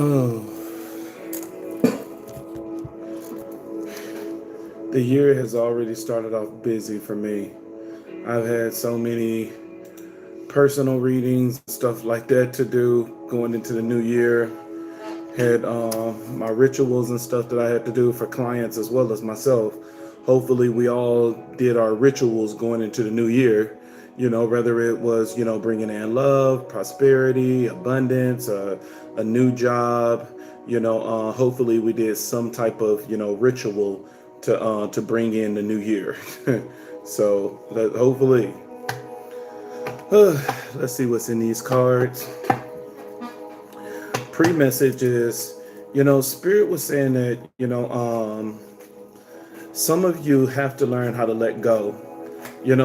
Oh, the year has already started off busy for me. I've had so many personal readings, stuff like that to do going into the new year. Had my rituals and stuff that I had to do for clients as well as myself. Hopefully, we all did our rituals going into the new year. Whether it was, bringing in love, prosperity, abundance, a new job. Hopefully, we did some type of, ritual to bring in the new year. So hopefully, let's see what's in these cards. Pre-message is, Spirit was saying that, some of you have to learn how to let go.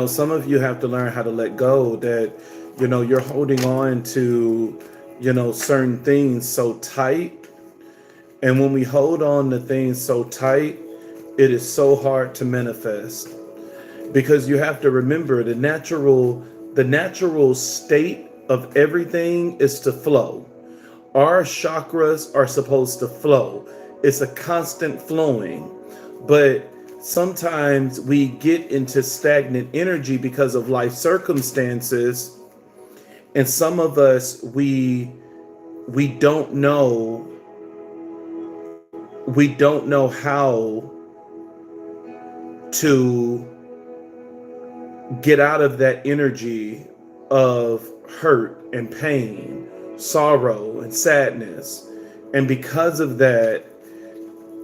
Some of you have to learn how to let go that, you're holding on to, certain things so tight. And when we hold on to things so tight, it is so hard to manifest, because you have to remember the natural state of everything is to flow. Our chakras are supposed to flow. It's a constant flowing. But sometimes we get into stagnant energy because of life circumstances. And some of us, we don't know how to get out of that energy of hurt and pain, sorrow and sadness. And because of that,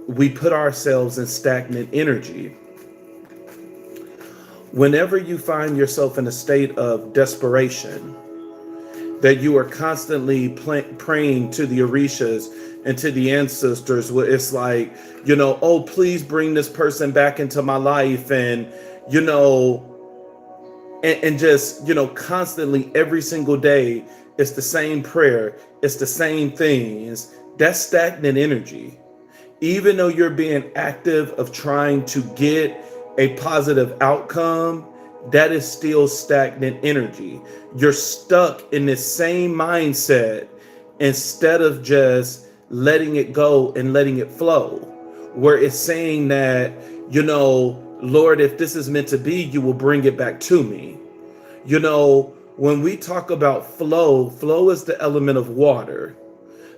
we put ourselves in stagnant energy. Whenever you find yourself in a state of desperation, that you are constantly praying to the Orishas and to the ancestors, where it's like, oh, please bring this person back into my life. And, and just, constantly every single day, it's the same prayer. It's the same things. That's stagnant energy. Even though you're being active of trying to get a positive outcome, that is still stagnant energy. You're stuck in this same mindset instead of just letting it go and letting it flow, where it's saying that, Lord, if this is meant to be, you will bring it back to me. When we talk about flow is the element of water.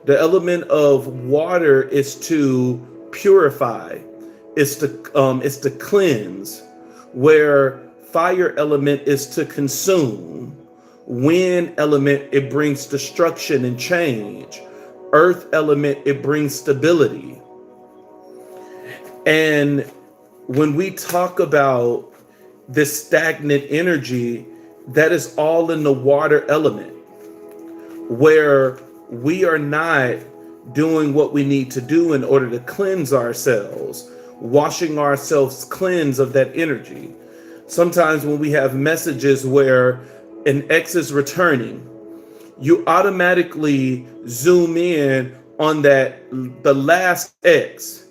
The element of water is to purify. It's to cleanse. Where fire element is to consume. Wind element, it brings destruction and change. Earth element, it brings stability. And when we talk about this stagnant energy, that is all in the water element, where we are not doing what we need to do in order to cleanse ourselves, washing ourselves cleanse of that energy. Sometimes when we have messages where an ex is returning, you automatically zoom in on the last ex,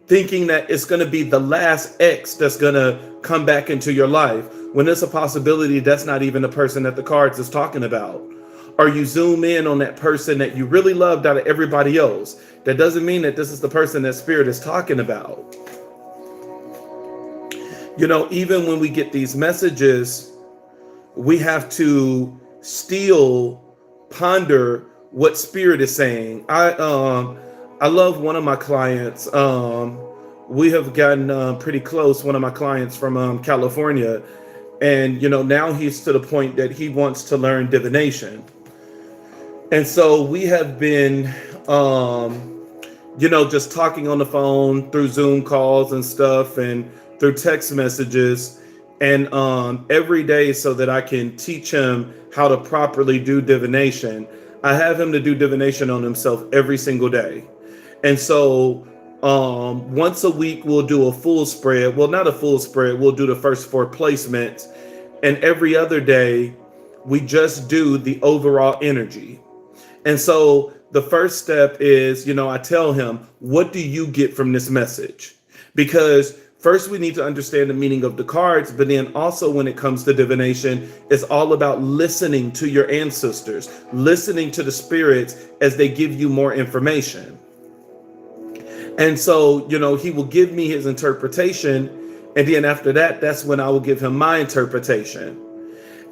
thinking that it's going to be the last ex that's going to come back into your life, when there's a possibility that's not even the person that the cards is talking about. Or you zoom in on that person that you really loved out of everybody else. That doesn't mean that this is the person that Spirit is talking about. Even when we get these messages, we have to still ponder what Spirit is saying. I love one of my clients. We have gotten pretty close. One of my clients from California, and now he's to the point that he wants to learn divination. And so we have been, just talking on the phone through Zoom calls and stuff, and through text messages, and every day, so that I can teach him how to properly do divination. I have him to do divination on himself every single day. And so once a week, we'll do a full spread. Well, not a full spread. We'll do the first 4 placements. And every other day, we just do the overall energy. And so the first step is, I tell him, what do you get from this message? Because First, we need to understand the meaning of the cards, but then also when it comes to divination, it's all about listening to your ancestors, listening to the spirits as they give you more information. And so, he will give me his interpretation. And then after that, that's when I will give him my interpretation.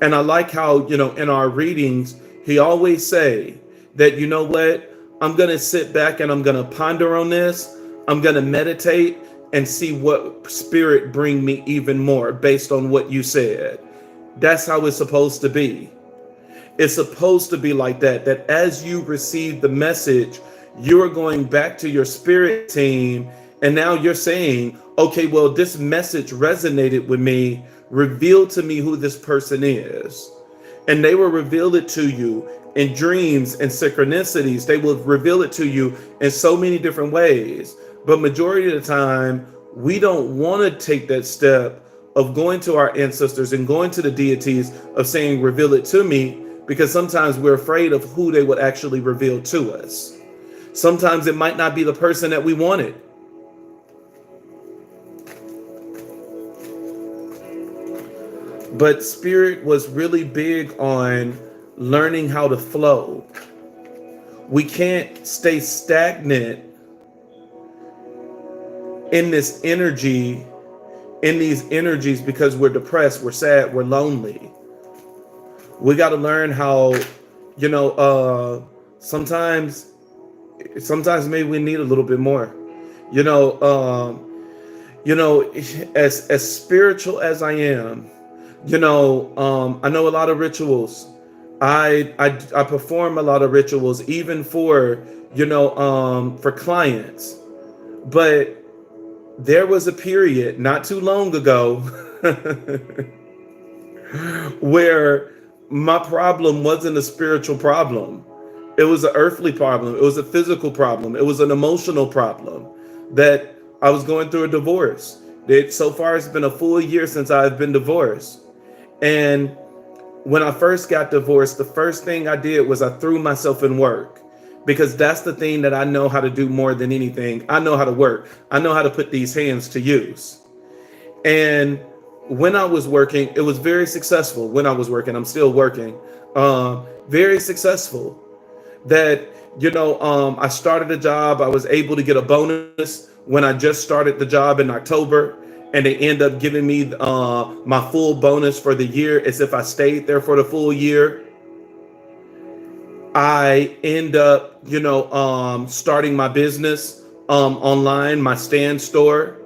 And I like how, in our readings, he always say that, you know what, I'm going to sit back and I'm going to ponder on this. I'm going to meditate and see what spirit bring me even more based on what you said. That's how it's supposed to be. It's supposed to be like that, that as you receive the message, you're going back to your spirit team. And now you're saying, okay, well, this message resonated with me. Reveal to me who this person is. And they will reveal it to you in dreams and synchronicities. They will reveal it to you in so many different ways. But majority of the time, we don't want to take that step of going to our ancestors and going to the deities of saying, reveal it to me, because sometimes we're afraid of who they would actually reveal to us. Sometimes it might not be the person that we wanted. But Spirit was really big on learning how to flow. We can't stay stagnant in this energy, in these energies, because we're depressed, we're sad, we're lonely. We got to learn how, sometimes maybe we need a little bit more, as spiritual as I am, I know a lot of rituals. I perform a lot of rituals, even for clients. But there was a period not too long ago where my problem wasn't a spiritual problem. It was an earthly problem. It was a physical problem. It was an emotional problem, that I was going through a divorce. So far, it's been a full year since I've been divorced. And when I first got divorced, the first thing I did was I threw myself in work, because that's the thing that I know how to do more than anything. I know how to work. I know how to put these hands to use. And when I was working, it was very successful. When I was working, I'm still working, very successful. That, I started a job. I was able to get a bonus when I just started the job in October. And they end up giving me my full bonus for the year, as if I stayed there for the full year. I end up, starting my business online, my stand store,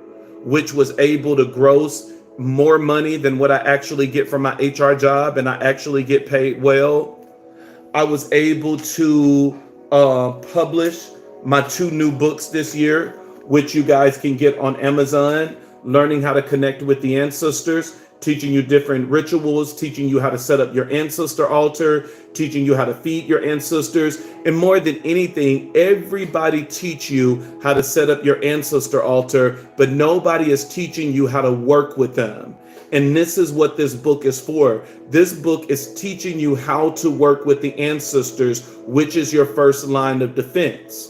which was able to gross more money than what I actually get from my HR job, and I actually get paid well. I was able to publish my 2 new books this year, which you guys can get on Amazon. Learning how to connect with the ancestors, teaching you different rituals, teaching you how to set up your ancestor altar, teaching you how to feed your ancestors. And more than anything, everybody teach you how to set up your ancestor altar, but nobody is teaching you how to work with them. And this is what this book is for. This book is teaching you how to work with the ancestors, which is your first line of defense.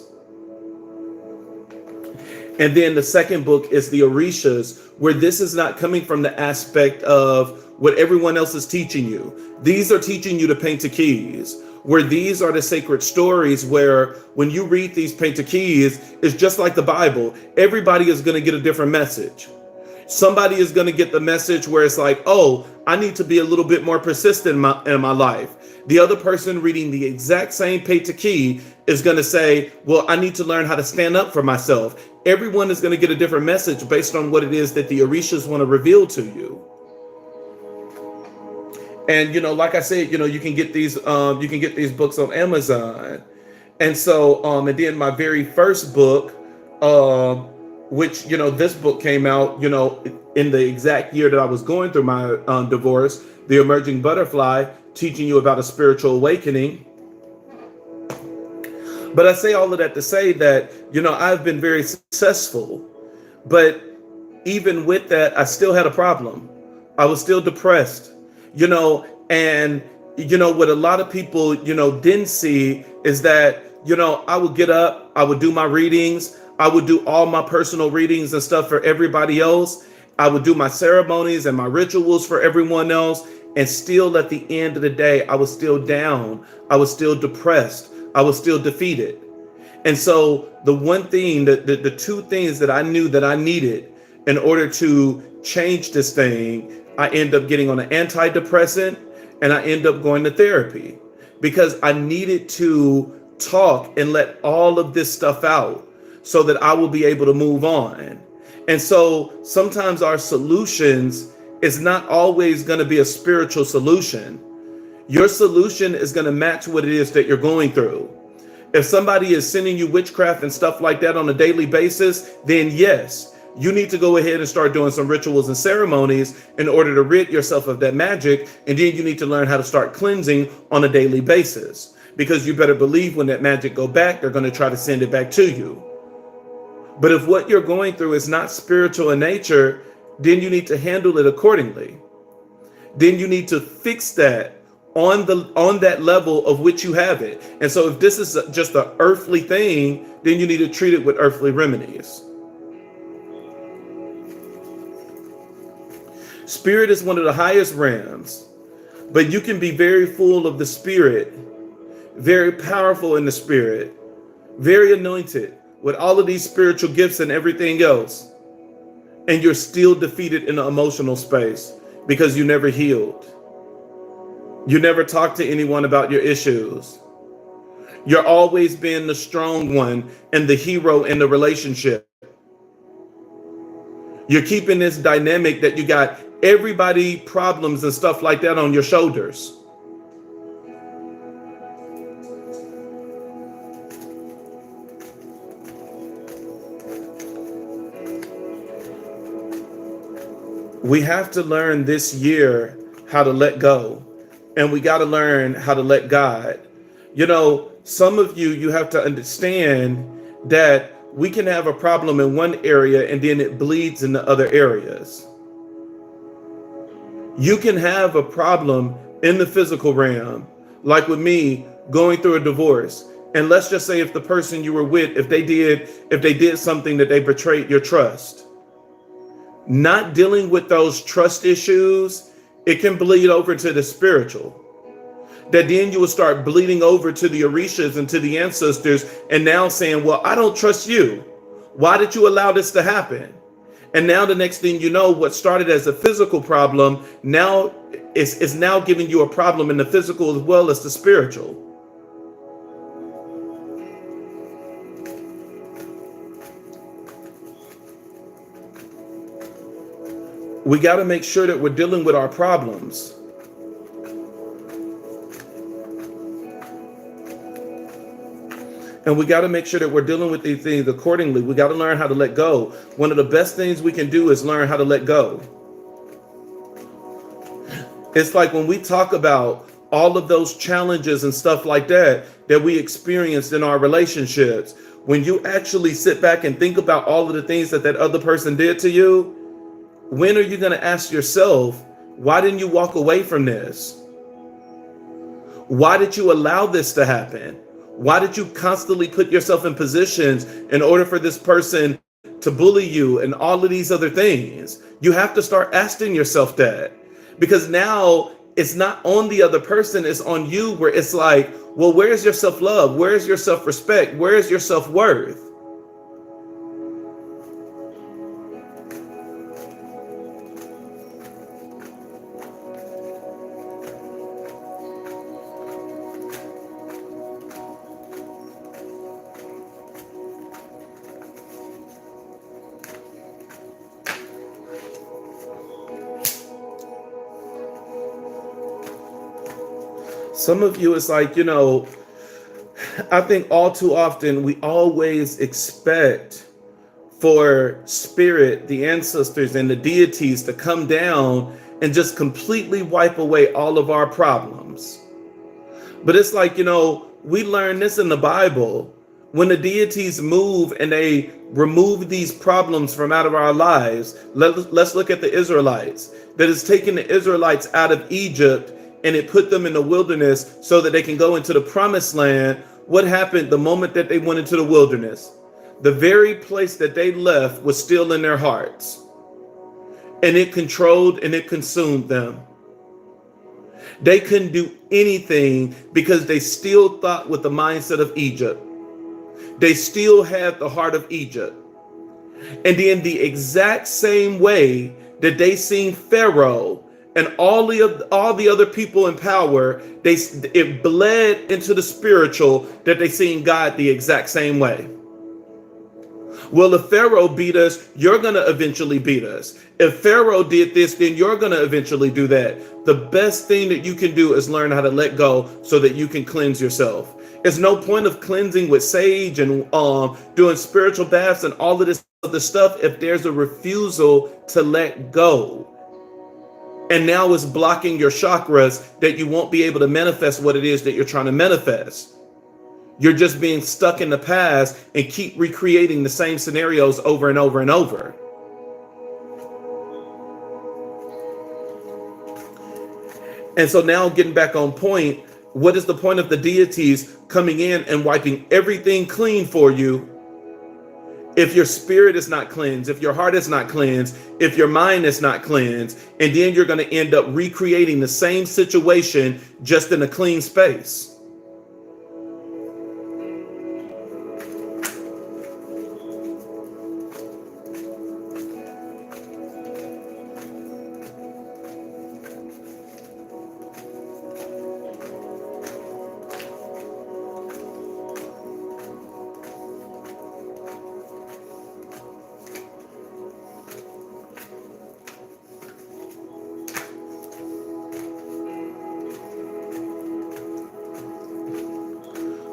And then the second book is the Orishas, where this is not coming from the aspect of what everyone else is teaching you. These are teaching you the Pentakeys, where these are the sacred stories, where when you read these Pentakeys, it's just like the Bible. Everybody is going to get a different message. Somebody is going to get the message where it's like, oh, I need to be a little bit more persistent in my life. The other person reading the exact same Pentakey is going to say, well, I need to learn how to stand up for myself. Everyone is going to get a different message based on what it is that the Orishas want to reveal to you. And, like I said, you can get these books on Amazon. And so, and then my very first book, which, this book came out, in the exact year that I was going through my divorce, The Emerging Butterfly, teaching you about a spiritual awakening. But I say all of that to say that, I've been very successful, but even with that, I still had a problem. I was still depressed, and, what a lot of people, didn't see is that, I would get up, I would do my readings, I would do all my personal readings and stuff for everybody else. I would do my ceremonies and my rituals for everyone else. And still at the end of the day, I was still down. I was still depressed. I was still defeated. And so the one thing, the two things that I knew that I needed in order to change this thing, I end up getting on an antidepressant and I end up going to therapy because I needed to talk and let all of this stuff out so that I will be able to move on. And so sometimes our solutions is not always going to be a spiritual solution. Your solution is going to match what it is that you're going through. If somebody is sending you witchcraft and stuff like that on a daily basis, then yes, you need to go ahead and start doing some rituals and ceremonies in order to rid yourself of that magic. And then you need to learn how to start cleansing on a daily basis, because you better believe when that magic go back, they're going to try to send it back to you. But if what you're going through is not spiritual in nature, then you need to handle it accordingly. Then you need to fix that on that level of which you have it. And so if this is just an earthly thing, then you need to treat it with earthly remedies. Spirit is one of the highest realms, but you can be very full of the spirit, very powerful in the spirit, very anointed with all of these spiritual gifts and everything else. And you're still defeated in the emotional space because you never healed. You never talked to anyone about your issues. You're always being the strong one and the hero in the relationship. You're keeping this dynamic that you got everybody problems and stuff like that on your shoulders. We have to learn this year how to let go, and we got to learn how to let God. You know, some of you have to understand that we can have a problem in one area and then it bleeds in the other areas. You can have a problem in the physical realm, like with me going through a divorce. And let's just say if the person you were with, if they did something that they betrayed your trust, not dealing with those trust issues, it can bleed over to the spiritual. That then you will start bleeding over to the Orishas and to the ancestors, and now saying, well, I don't trust you. Why did you allow this to happen? And now the next thing you know, what started as a physical problem now is now giving you a problem in the physical as well as the spiritual. We got to make sure that we're dealing with our problems. And we got to make sure that we're dealing with these things accordingly. We got to learn how to let go. One of the best things we can do is learn how to let go. It's like when we talk about all of those challenges and stuff like that we experienced in our relationships, when you actually sit back and think about all of the things that other person did to you, when are you going to ask yourself, why didn't you walk away from this? Why did you allow this to happen? Why did you constantly put yourself in positions in order for this person to bully you and all of these other things? You have to start asking yourself that, because now it's not on the other person, it's on you, where it's like, well, where's your self-love? Where's your self-respect? Where's your self-worth? Some of you, it's like, you know, I think all too often we always expect for spirit, the ancestors and the deities to come down and just completely wipe away all of our problems. But it's like, you know, we learn this in the Bible. When the deities move and they remove these problems from out of our lives, let's look at the Israelites. That is taking the Israelites out of Egypt and it put them in the wilderness so that they can go into the promised land. What happened the moment that they went into the wilderness? The very place that they left was still in their hearts, and it controlled and it consumed them. They couldn't do anything because they still thought with the mindset of Egypt. They still had the heart of Egypt. And in the exact same way that they seen Pharaoh and all the other people in power, it bled into the spiritual that they seen God the exact same way. Well, if Pharaoh beat us, you're going to eventually beat us. If Pharaoh did this, then you're going to eventually do that. The best thing that you can do is learn how to let go so that you can cleanse yourself. There's no point of cleansing with sage and doing spiritual baths and all of this other stuff if there's a refusal to let go. And now it's blocking your chakras that you won't be able to manifest what it is that you're trying to manifest. You're just being stuck in the past and keep recreating the same scenarios over and over and over. And so now getting back on point, what is the point of the deities coming in and wiping everything clean for you if your spirit is not cleansed, if your heart is not cleansed, if your mind is not cleansed, and then you're going to end up recreating the same situation just in a clean space?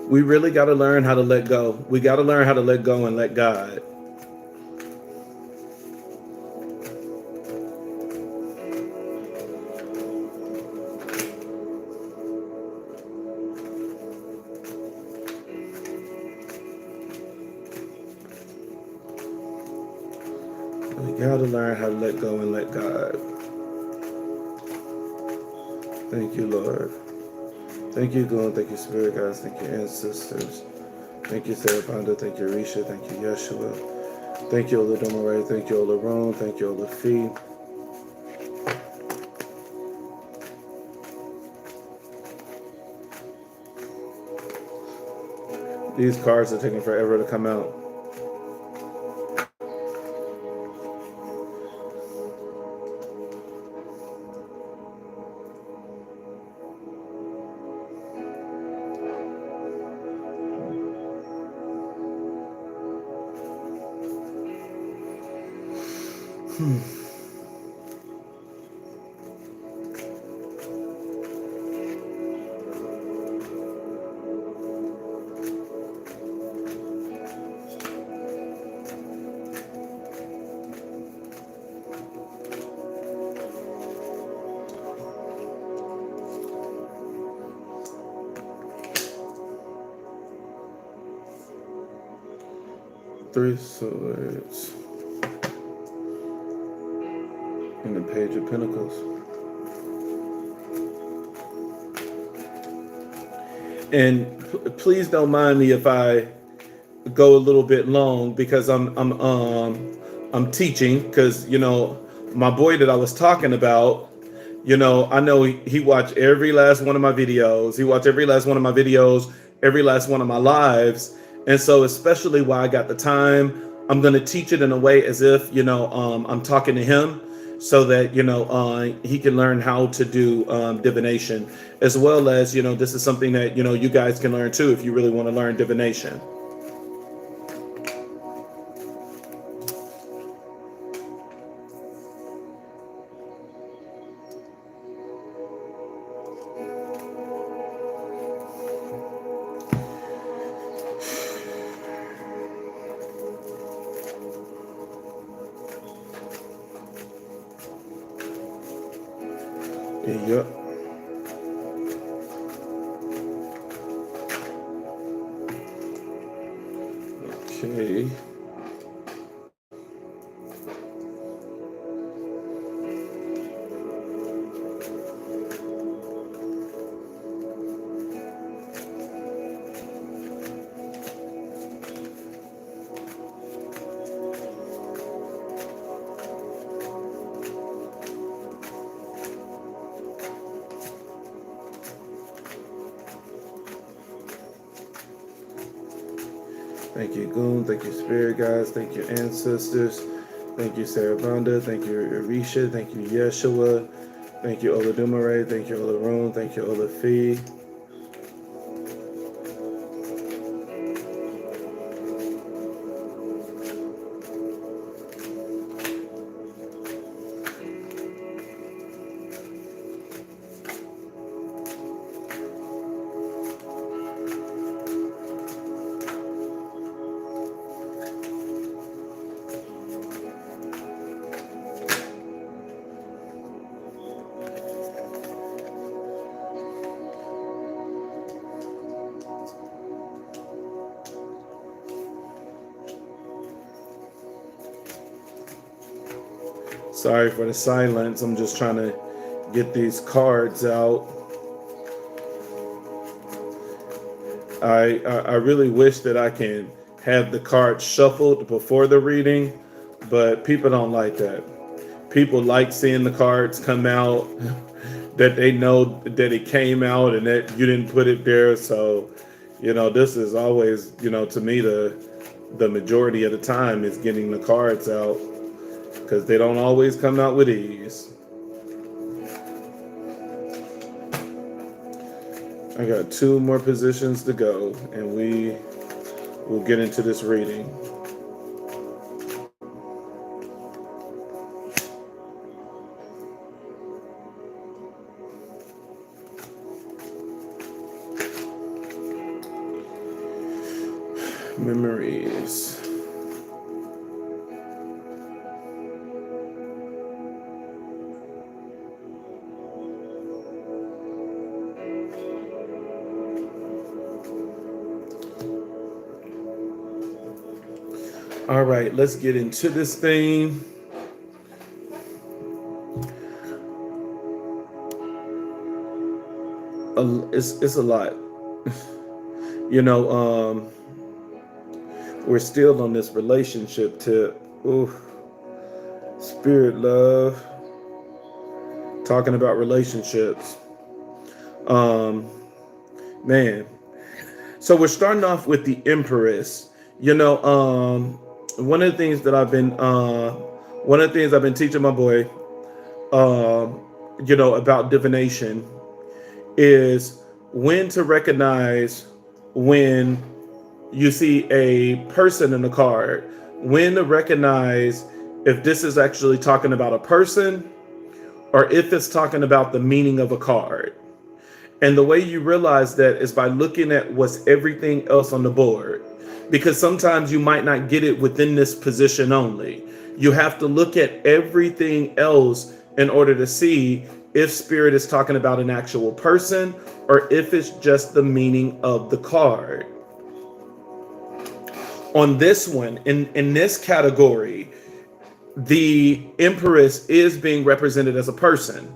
We really got to learn how to let go. We got to learn how to let go and let God. We got to learn how to let go and let God. Thank you, Lord. Thank you, God. Thank you, Spirit guys. Thank you, ancestors. Thank you, Sarabanda. Thank you, Risha. Thank you, Yeshua. Thank you, Oladomare. Thank you, Olarone. Thank you, Olafi. These cards are taking forever to come out. Three Swords and the Page of Pentacles. And please don't mind me if I go a little bit long because I'm teaching, because my boy that I was talking about, I know he watched every last one of my videos. He watched every last one of my videos, every last one of my lives. And so especially while I got the time, I'm going to teach it in a way as if, I'm talking to him so that, he can learn how to do divination, as well as, this is something that, you guys can learn too if you really want to learn divination. Yep. Okay. Thank you, Goon. Thank you, Spirit Guides. Thank you, Ancestors. Thank you, Sarabanda. Thank you, Arisha. Thank you, Yeshua. Thank you, Oladumare. Thank you, Olarone. Thank you, Olafi. Sorry for the silence. I'm just trying to get these cards out. I really wish that I can have the cards shuffled before the reading, but people don't like that. People like seeing the cards come out, that they know that it came out and that you didn't put it there. So, this is always, to me, the majority of the time is getting the cards out, because they don't always come out with ease. I got 2 more positions to go, and we will get into this reading. Memories. All right, let's get into this thing. It's a lot. We're still on this relationship tip. Ooh, spirit love. Talking about relationships. Man. So we're starting off with the Empress. One of the things I've been teaching my boy, about divination is when to recognize when you see a person in the card, when to recognize if this is actually talking about a person or if it's talking about the meaning of a card. And the way you realize that is by looking at what's everything else on the board. Because sometimes you might not get it within this position only. You have to look at everything else in order to see if spirit is talking about an actual person or if it's just the meaning of the card. On this one, in this category, the Empress is being represented as a person.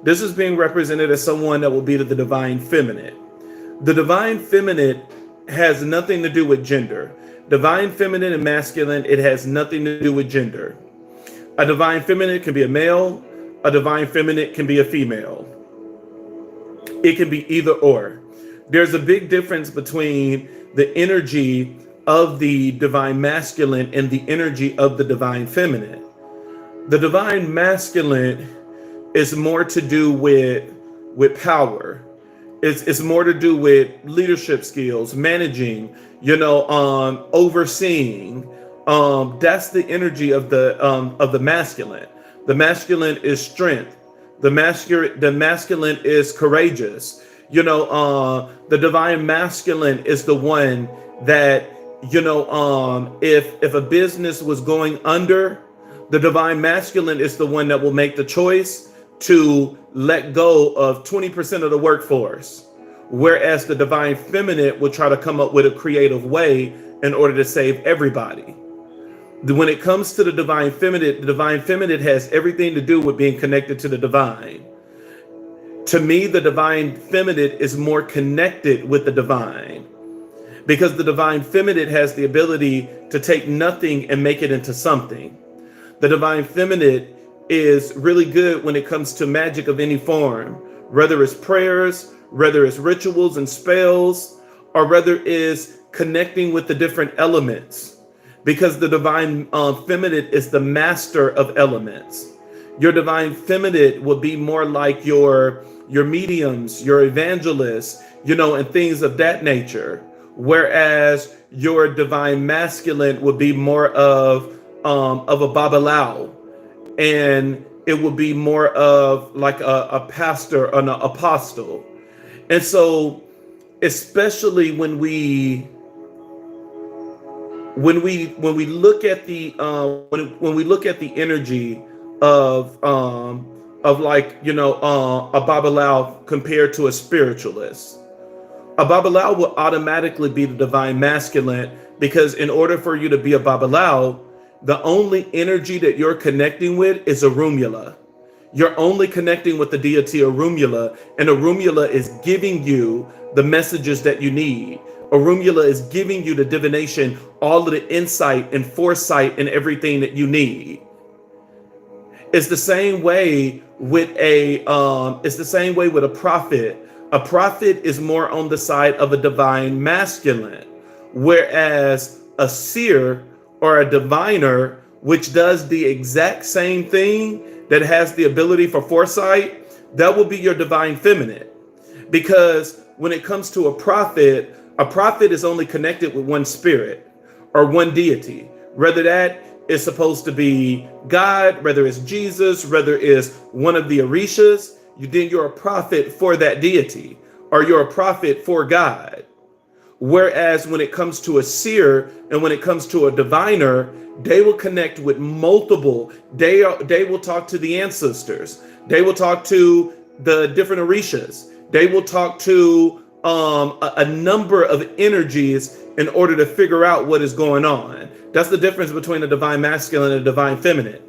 This is being represented as someone that will be the divine feminine. The divine feminine has nothing to do with gender. Divine feminine and masculine, it has nothing to do with gender. A divine feminine can be a male. A divine feminine can be a female. It can be either or. There's a big difference between the energy of the divine masculine and the energy of the divine feminine. The divine masculine is more to do with power. It's more to do with leadership skills, managing, overseeing. That's the energy of the masculine. The masculine is strength. The masculine is courageous. The divine masculine is the one that, if a business was going under, the divine masculine is the one that will make the choice to let go of 20% of the workforce, whereas the divine feminine will try to come up with a creative way in order to save everybody. When it comes to the divine feminine has everything to do with being connected to the divine. To me, the divine feminine is more connected with the divine, because the divine feminine has the ability to take nothing and make it into something. The divine feminine is really good when it comes to magic of any form, whether it's prayers, whether it's rituals and spells, or whether it's connecting with the different elements, because the divine feminine is the master of elements. Your divine feminine will be more like your mediums, your evangelists, and things of that nature. Whereas your divine masculine would be more of a babalao, and it would be more of like a pastor, an apostle. And so, especially when we look at the when we look at the energy of like a babalao compared to a spiritualist, a babalao will automatically be the divine masculine, because in order for you to be a babalao, the only energy that you're connecting with is Orunmila. You're only connecting with the deity Orunmila, and Orunmila is giving you the messages that you need. Orunmila is giving you the divination, all of the insight and foresight and everything that you need. It's the same way with a prophet. A prophet is more on the side of a divine masculine, whereas a seer or a diviner, which does the exact same thing, that has the ability for foresight, that will be your divine feminine. Because when it comes to a prophet is only connected with one spirit or one deity, whether that is supposed to be God, whether it's Jesus, whether it's one of the Orishas. Then you're a prophet for that deity, or you're a prophet for God. Whereas when it comes to a seer and when it comes to a diviner, they will connect with multiple. They will talk to the ancestors. They will talk to the different Orishas. They will talk to a number of energies in order to figure out what is going on. That's the difference between a divine masculine and a divine feminine.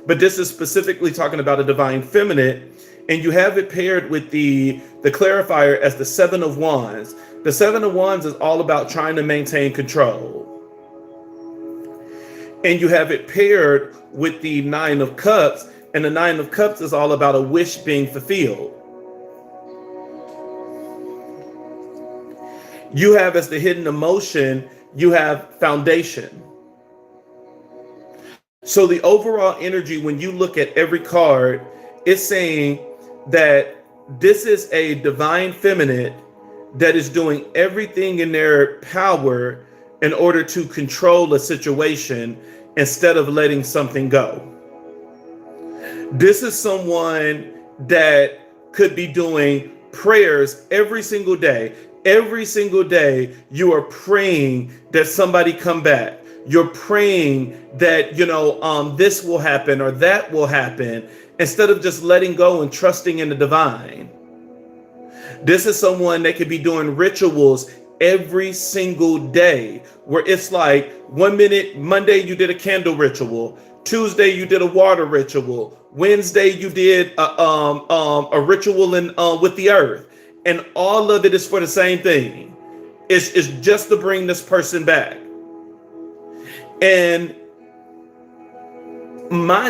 But this is specifically talking about a divine feminine, and you have it paired with the clarifier as the Seven of Wands. The Seven of Wands is all about trying to maintain control. And you have it paired with the Nine of Cups, and the Nine of Cups is all about a wish being fulfilled. You have as the hidden emotion, you have foundation. So the overall energy, when you look at every card, it's saying that this is a divine feminine that is doing everything in their power in order to control a situation instead of letting something go. This is someone that could be doing prayers every single day. Every single day, you are praying that somebody come back. You're praying that, this will happen or that will happen, instead of just letting go and trusting in the divine. This is someone that could be doing rituals every single day, where it's like 1 minute, Monday you did a candle ritual, Tuesday you did a water ritual, Wednesday you did a ritual with the earth, and all of it is for the same thing. It's just to bring this person back. And my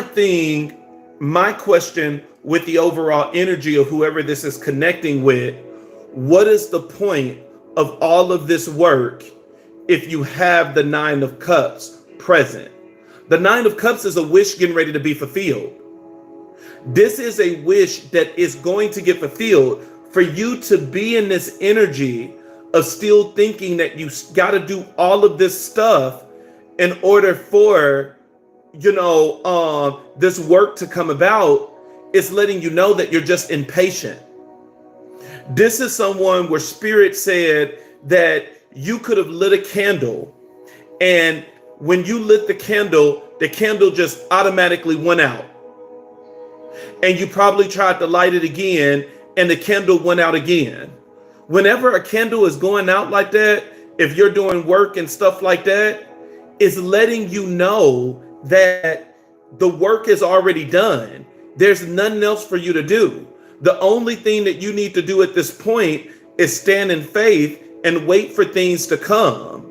question with the overall energy of whoever this is connecting with, what is the point of all of this work if you have the Nine of Cups present? The Nine of Cups is a wish getting ready to be fulfilled. This is a wish that is going to get fulfilled. For you to be in this energy of still thinking that you got to do all of this stuff in order for, this work to come about, it's letting you know that you're just impatient. This is someone where Spirit said that you could have lit a candle, and when you lit the candle just automatically went out. And you probably tried to light it again, and the candle went out again. Whenever a candle is going out like that, if you're doing work and stuff like that, it's letting you know that the work is already done. There's nothing else for you to do. The only thing that you need to do at this point is stand in faith and wait for things to come.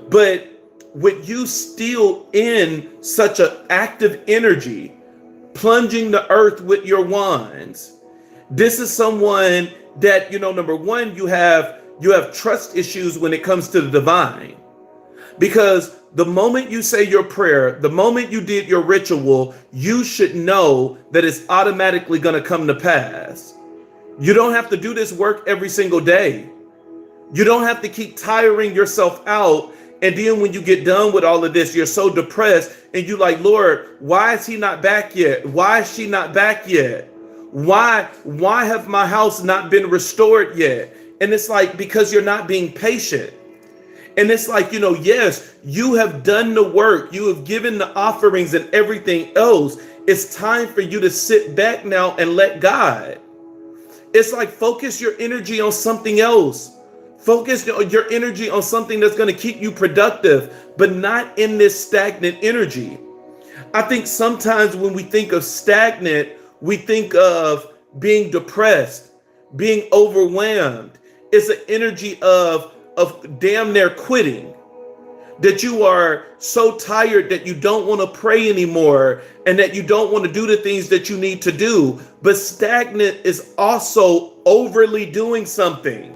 But with you still in such an active energy, plunging the earth with your wands, this is someone that, number one, you have You have trust issues when it comes to the divine. Because the moment you say your prayer, the moment you did your ritual, you should know that it's automatically going to come to pass. You don't have to do this work every single day. You don't have to keep tiring yourself out. And then when you get done with all of this, you're so depressed and you like, Lord, why is he not back yet? Why is she not back yet? Why have my house not been restored yet? And it's like, because you're not being patient. And it's like, yes, you have done the work. You have given the offerings and everything else. It's time for you to sit back now and let God. It's like, focus your energy on something else. Focus your energy on something that's going to keep you productive, but not in this stagnant energy. I think sometimes when we think of stagnant, we think of being depressed, being overwhelmed. It's an energy of damn near quitting, that you are so tired that you don't want to pray anymore and that you don't want to do the things that you need to do. But stagnant is also overly doing something.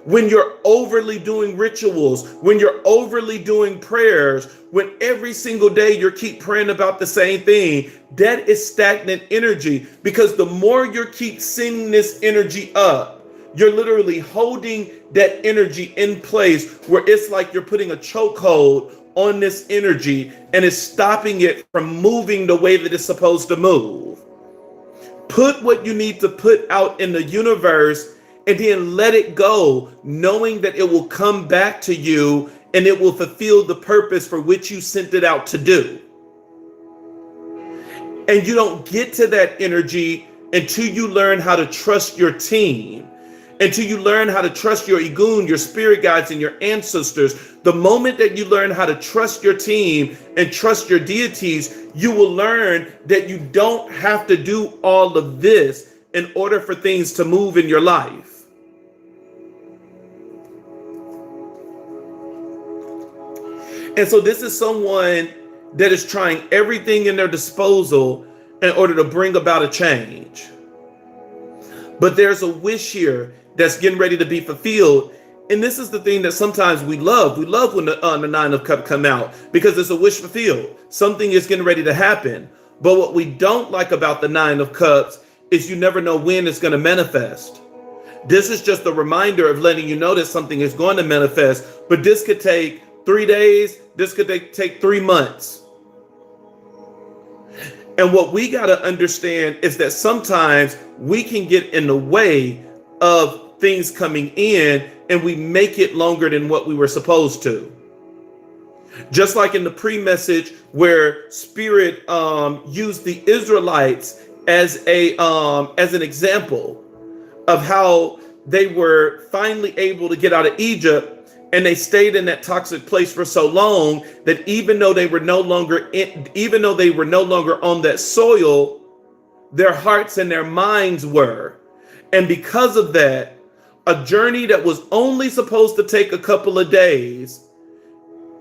When you're overly doing rituals, when you're overly doing prayers, when every single day you keep praying about the same thing, that is stagnant energy. Because the more you keep sending this energy up, you're literally holding that energy in place where it's like you're putting a chokehold on this energy and it's stopping it from moving the way that it's supposed to move. Put what you need to put out in the universe and then let it go, knowing that it will come back to you and it will fulfill the purpose for which you sent it out to do. And you don't get to that energy until you learn how to trust your team, until you learn how to trust your Igun, your spirit guides, and your ancestors. The moment that you learn how to trust your team and trust your deities, you will learn that you don't have to do all of this in order for things to move in your life. And so this is someone that is trying everything in their disposal in order to bring about a change. But there's a wish here that's getting ready to be fulfilled. And this is the thing that sometimes we love. We love when the Nine of Cups come out because it's a wish fulfilled. Something is getting ready to happen. But what we don't like about the Nine of Cups is you never know when it's going to manifest. This is just a reminder of letting you know that something is going to manifest. But this could take 3 days. This could take 3 months. And what we got to understand is that sometimes we can get in the way of things coming in and we make it longer than what we were supposed to. Just like in the pre-message where Spirit used the Israelites as an example of how they were finally able to get out of Egypt. And they stayed in that toxic place for so long that even though they were no longer on that soil, their hearts and their minds were. And because of that, a journey that was only supposed to take a couple of days,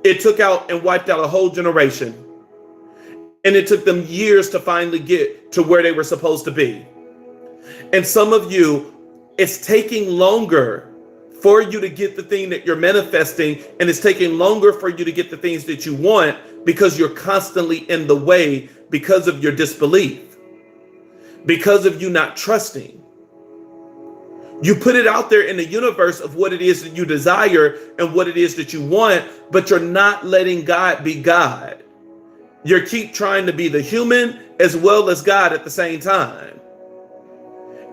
it took out and wiped out a whole generation. And it took them years to finally get to where they were supposed to be. And some of you, it's taking longer for you to get the thing that you're manifesting, and it's taking longer for you to get the things that you want because you're constantly in the way because of your disbelief, because of you not trusting. You put it out there in the universe of what it is that you desire and what it is that you want, but you're not letting God be God. You keep trying to be the human as well as God at the same time.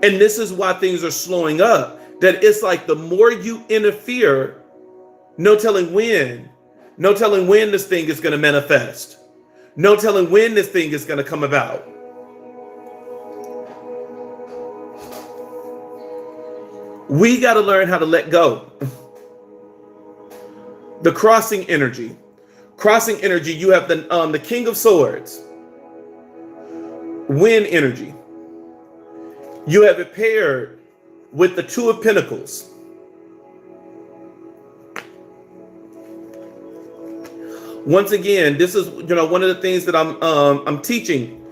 And this is why things are slowing up. That it's like the more you interfere, no telling when this thing is going to manifest. No telling when this thing is going to come about. We got to learn how to let go. The crossing energy. Crossing energy, you have the King of Swords. Wind energy. You have it paired with the Two of Pentacles. Once again, this is one of the things that I'm teaching.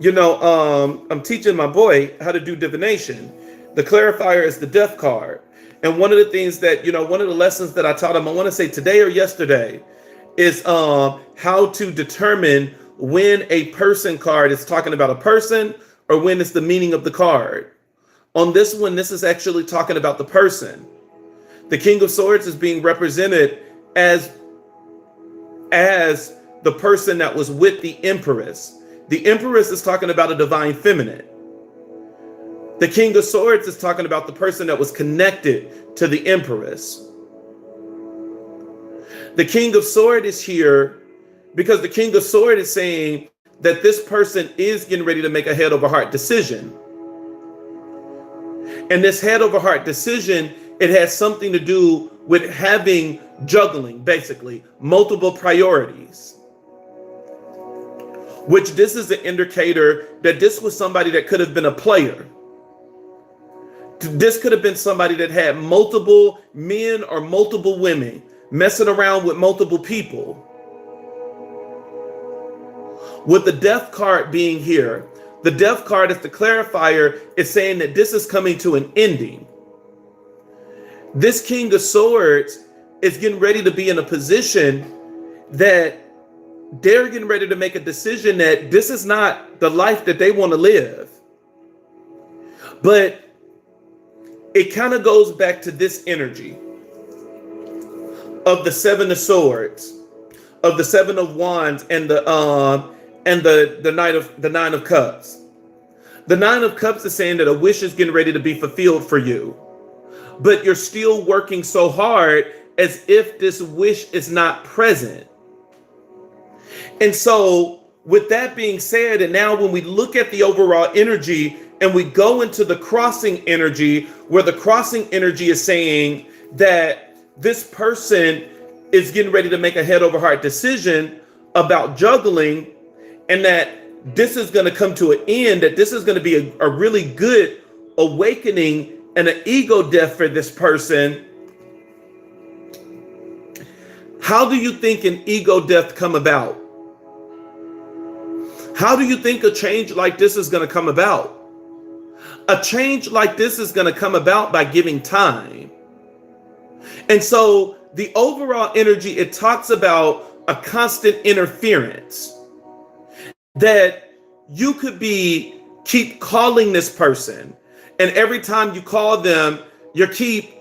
I'm teaching my boy how to do divination. The clarifier is the Death card, And one of the things that, one of the lessons that I taught them, I want to say today or yesterday, is how to determine when a person card is talking about a person or when it's the meaning of the card. On this one, this is actually talking about the person. The King of Swords is being represented as the person that was with the Empress. The Empress is talking about a divine feminine. The King of Swords is talking about the person that was connected to the Empress. The King of Swords is here because the King of Swords is saying that this person is getting ready to make a head over heart decision. And this head over heart decision, it has something to do with having juggling, basically, multiple priorities. Which this is an indicator that this was somebody that could have been a player. This could have been somebody that had multiple men or multiple women messing around with multiple people. With the death card being here, the death card as the clarifier is saying that this is coming to an ending. This King of Swords is getting ready to be in a position that they're getting ready to make a decision that this is not the life that they want to live. But it kind of goes back to this energy of the Seven of Swords, of the Seven of Wands, and the Nine of Cups. The Nine of Cups is saying that a wish is getting ready to be fulfilled for you, but you're still working so hard as if this wish is not present. And so with that being said, and now when we look at the overall energy and we go into the crossing energy, where the crossing energy is saying that this person is getting ready to make a head over heart decision about juggling, and that this is going to come to an end, that this is going to be a really good awakening and an ego death for this person. How do you think an ego death come about? How do you think a change like this is going to come about? A change like this is going to come about by giving time. And so the overall energy, it talks about a constant interference, that you could keep calling this person, and every time you call them, you keep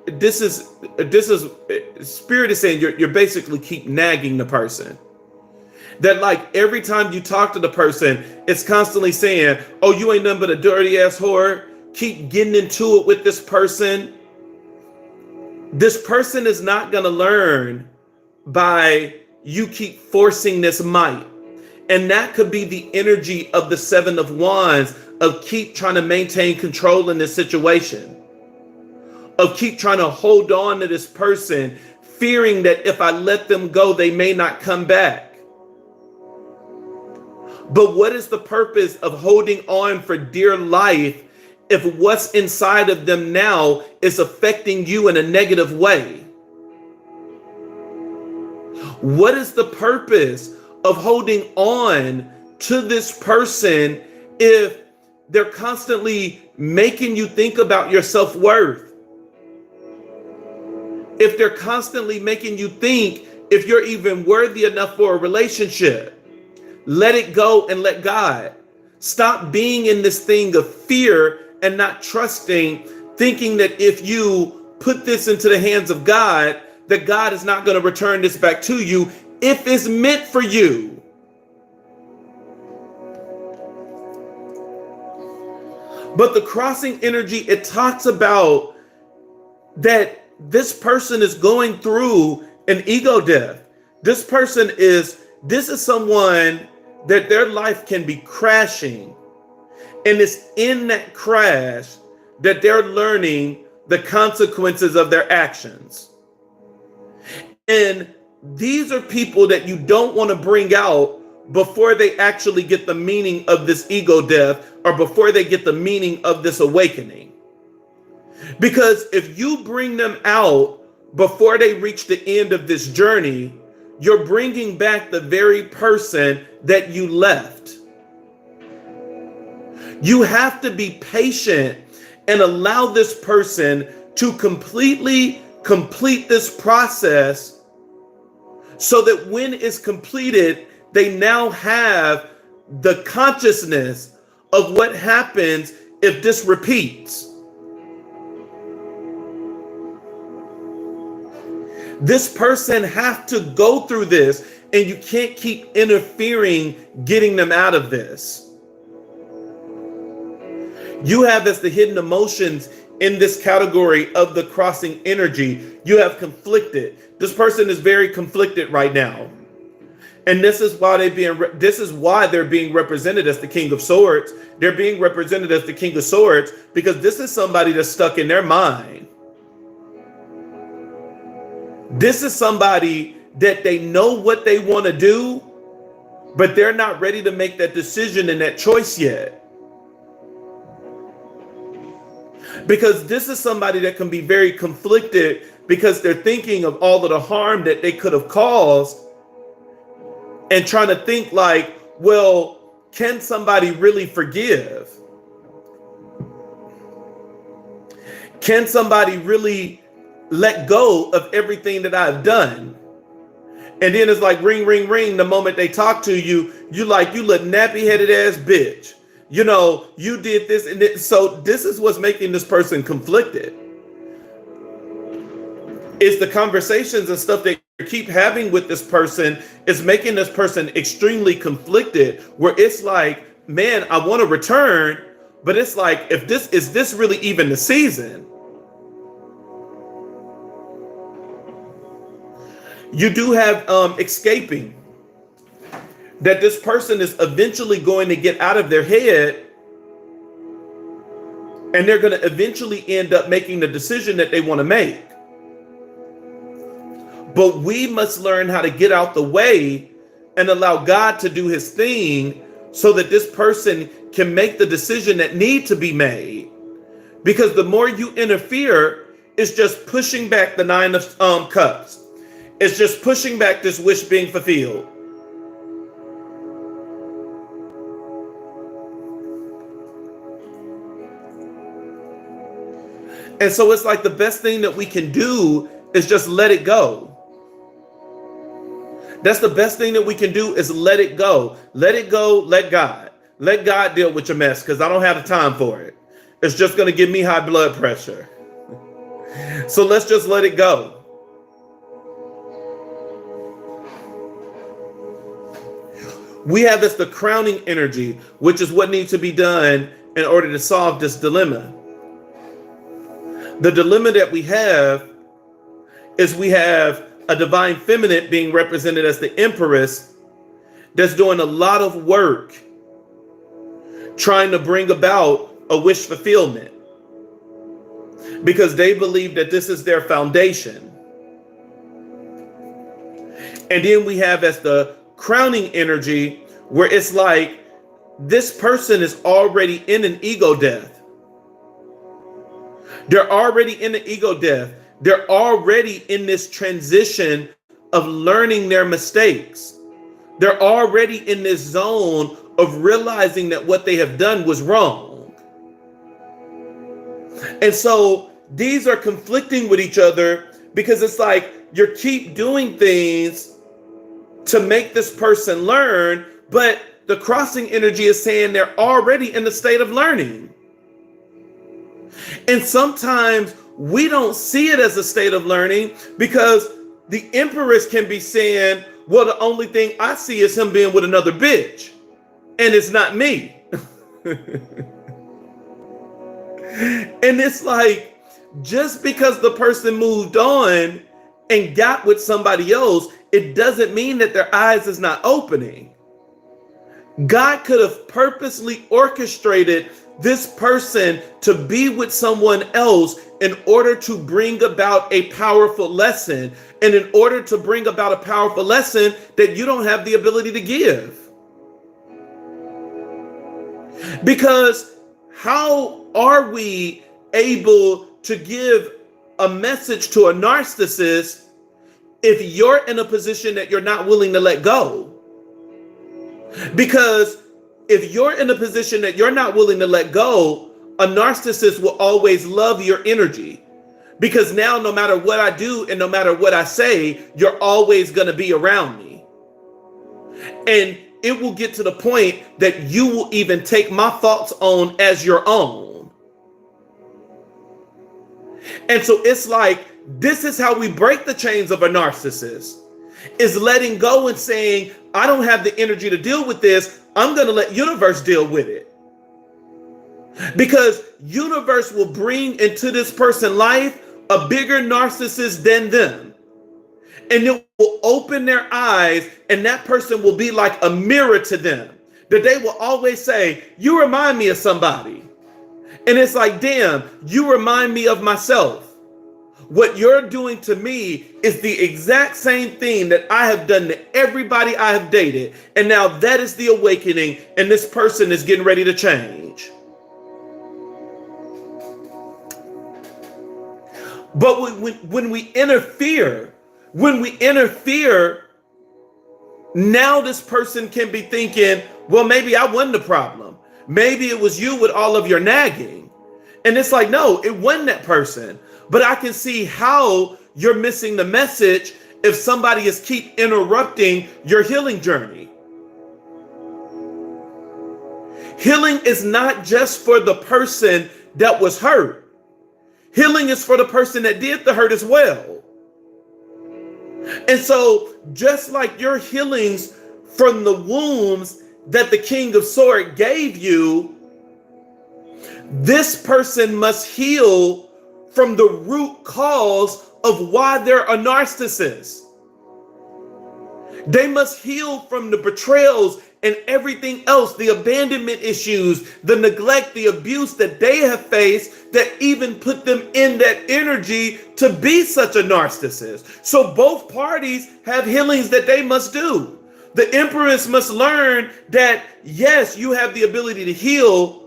this is spirit is saying you're basically keep nagging the person. That like every time you talk to the person, it's constantly saying, oh, you ain't nothing but a dirty ass whore. Keep getting into it with this person. This person is not going to learn by you keep forcing this might. And that could be the energy of the Seven of Wands, of keep trying to maintain control in this situation, of keep trying to hold on to this person, fearing that if I let them go, they may not come back. But what is the purpose of holding on for dear life if what's inside of them now is affecting you in a negative way? What is the purpose of holding on to this person if they're constantly making you think about your self-worth? If they're constantly making you think if you're even worthy enough for a relationship? Let it go and let God. Stop being in this thing of fear and not trusting, thinking that if you put this into the hands of God, that God is not going to return this back to you if it's meant for you. But the crossing energy, it talks about that this person is going through an ego death. This is someone that their life can be crashing. And it's in that crash that they're learning the consequences of their actions. And these are people that you don't want to bring out before they actually get the meaning of this ego death, or before they get the meaning of this awakening. Because if you bring them out before they reach the end of this journey, you're bringing back the very person that you left. You have to be patient and allow this person to completely complete this process so that when it's completed, they now have the consciousness of what happens if this repeats. This person have to go through this, and you can't keep interfering, getting them out of this. You have as the hidden emotions in this category of the crossing energy, you have conflicted. This person is very conflicted right now. And this is why they're being represented as the King of Swords. They're being represented as the King of Swords because this is somebody that's stuck in their mind. This is somebody that they know what they want to do, but they're not ready to make that decision and that choice yet. Because this is somebody that can be very conflicted because they're thinking of all of the harm that they could have caused and trying to think like, well, can somebody really forgive? Can somebody really let go of everything that I've done? And then it's like ring, ring, ring. The moment they talk to you, you little nappy-headed ass bitch. You know, you did this and this. So this is what's making this person conflicted. It's the conversations and stuff that you keep having with this person is making this person extremely conflicted, where it's like, man, I want to return, but it's like, is this really even the season? You do have escaping. That this person is eventually going to get out of their head, and they're going to eventually end up making the decision that they want to make. But we must learn how to get out the way and allow God to do his thing so that this person can make the decision that needs to be made. Because the more you interfere, it's just pushing back the Nine of Cups. It's just pushing back this wish being fulfilled. And so it's like the best thing that we can do is just let it go. That's the best thing that we can do is let it go. Let it go, let God. Let God deal with your mess because I don't have the time for it. It's just going to give me high blood pressure. So let's just let it go. We have this the crowning energy, which is what needs to be done in order to solve this dilemma. The dilemma that we have is we have a divine feminine being represented as the Empress that's doing a lot of work trying to bring about a wish fulfillment because they believe that this is their foundation. And then we have as the crowning energy where it's like this person is already in an ego death. They're already in the ego death. They're already in this transition of learning their mistakes. They're already in this zone of realizing that what they have done was wrong. And so these are conflicting with each other because it's like you keep doing things to make this person learn, but the crossing energy is saying they're already in the state of learning. And sometimes we don't see it as a state of learning because the Empress can be saying, well, the only thing I see is him being with another bitch. And it's not me. And it's like, just because the person moved on and got with somebody else, it doesn't mean that their eyes is not opening. God could have purposely orchestrated this person to be with someone else in order to bring about a powerful lesson, and in order to bring about a powerful lesson that you don't have the ability to give. Because how are we able to give a message to a narcissist if you're in a position that you're not willing to let go? Because if you're in a position that you're not willing to let go, a narcissist will always love your energy. Because now, no matter what I do and no matter what I say, you're always going to be around me. And it will get to the point that you will even take my thoughts on as your own. And so it's like, this is how we break the chains of a narcissist, is letting go and saying, I don't have the energy to deal with this. I'm going to let universe deal with it. Because universe will bring into this person's life a bigger narcissist than them. And it will open their eyes, and that person will be like a mirror to them. That they will always say, you remind me of somebody. And it's like, damn, you remind me of myself. What you're doing to me is the exact same thing that I have done to everybody I have dated. And now that is the awakening, and this person is getting ready to change. But when we interfere, now this person can be thinking, well, maybe I wasn't the problem. Maybe it was you with all of your nagging. And it's like, no, it wasn't that person. But I can see how you're missing the message if somebody is keep interrupting your healing journey. Healing is not just for the person that was hurt. Healing is for the person that did the hurt as well. And so just like your healings from the wounds that the King of Swords gave you, this person must heal from the root cause of why they're a narcissist. They must heal from the betrayals and everything else, the abandonment issues, the neglect, the abuse that they have faced that even put them in that energy to be such a narcissist. So both parties have healings that they must do. The Empress must learn that, yes, you have the ability to heal,